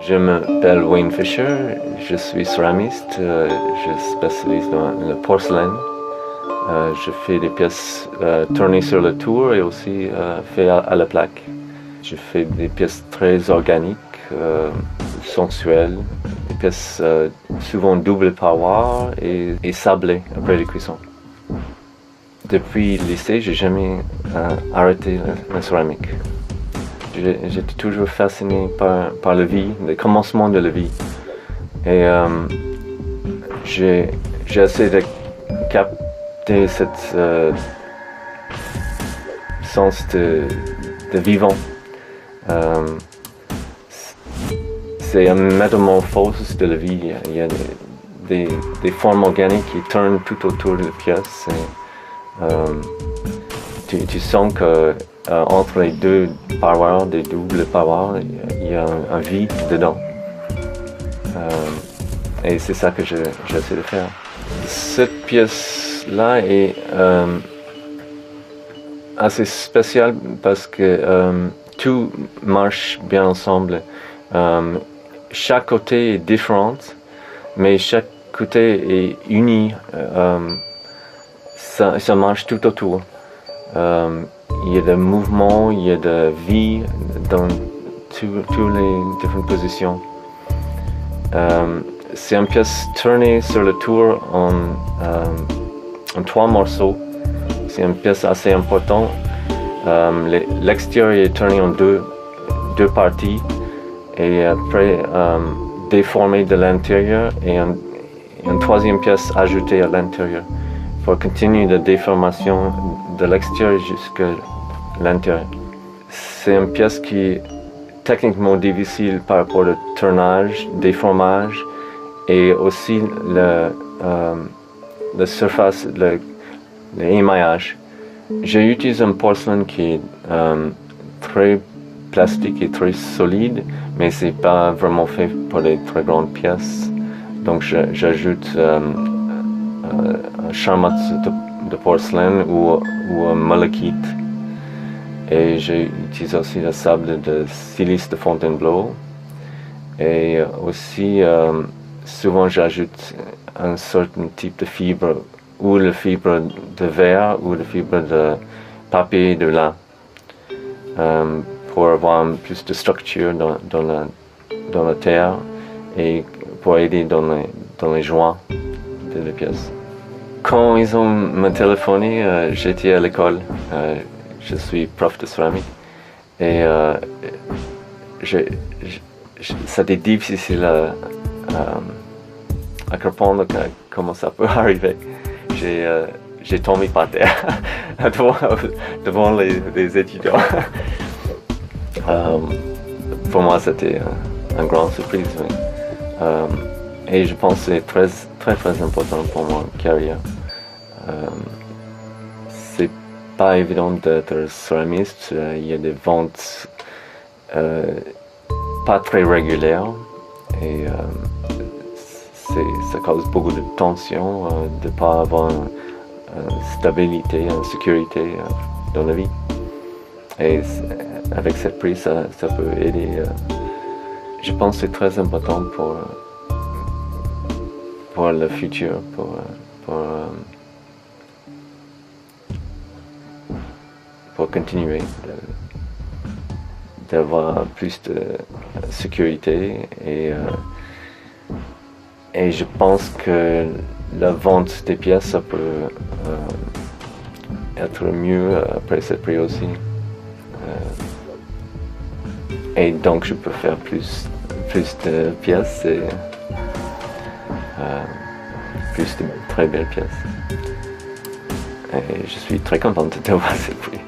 Je m'appelle Wayne Fisher, je suis céramiste, je spécialise dans la porcelaine. Je fais des pièces tournées sur le tour et aussi faites à la plaque. Je fais des pièces très organiques, sensuelles, des pièces souvent double paroi et sablées après les cuissons. Depuis le lycée, j'ai jamais arrêté la céramique. J'étais toujours fasciné par la vie, le commencement de la vie. Et j'ai essayé de capter cette sens de vivant. C'est une métamorphose de la vie. Il y a des formes organiques qui tournent tout autour de la pièce. Tu sens que entre les deux parois, des doubles parois, il y a un vide dedans. Et c'est ça que j'essaie de faire. Cette pièce-là est assez spéciale parce que tout marche bien ensemble. Chaque côté est différent, mais chaque côté est uni. Ça marche tout autour. Il y a des mouvements, il y a de vie dans toutes les différentes positions. C'est une pièce tournée sur le tour en 3 morceaux. C'est une pièce assez importante. L'extérieur est tourné en deux parties et après déformé de l'intérieur et une troisième pièce ajoutée à l'intérieur pour continuer la déformation de l'extérieur jusqu'à l'intérieur. C'est une pièce qui est techniquement difficile par rapport au tournage, déformage et aussi la surface, l'émaillage. J'ai utilisé un porcelaine qui est très plastique et très solide, mais c'est pas vraiment fait pour les très grandes pièces. Donc j'ajoute un chamatsu de porcelaine ou un malachite. Et j'utilise aussi le sable de silice de Fontainebleau. Et aussi, souvent j'ajoute un certain type de fibre, ou la fibre de verre, ou la fibre de papier de lin, pour avoir plus de structure dans la terre et pour aider dans les joints de la pièce. Quand ils ont me téléphoné, j'étais à l'école. Je suis prof de céramique et c'était difficile à comprendre comment ça peut arriver. J'ai tombé par terre devant les étudiants. Pour moi, c'était une grande surprise. Et je pense que c'est très, très, très important pour mon carrière. C'est pas évident d'être céramiste. Il y a des ventes pas très régulières et ça cause beaucoup de tension de ne pas avoir une stabilité, une sécurité dans la vie. Et avec cette prix, ça peut aider. Je pense que c'est très important pour le futur, pour continuer d'avoir plus de sécurité et je pense que la vente des pièces ça peut être mieux après cette prix aussi et donc je peux faire plus de pièces et plus de très belles pièces et je suis très contente d'avoir ce prix.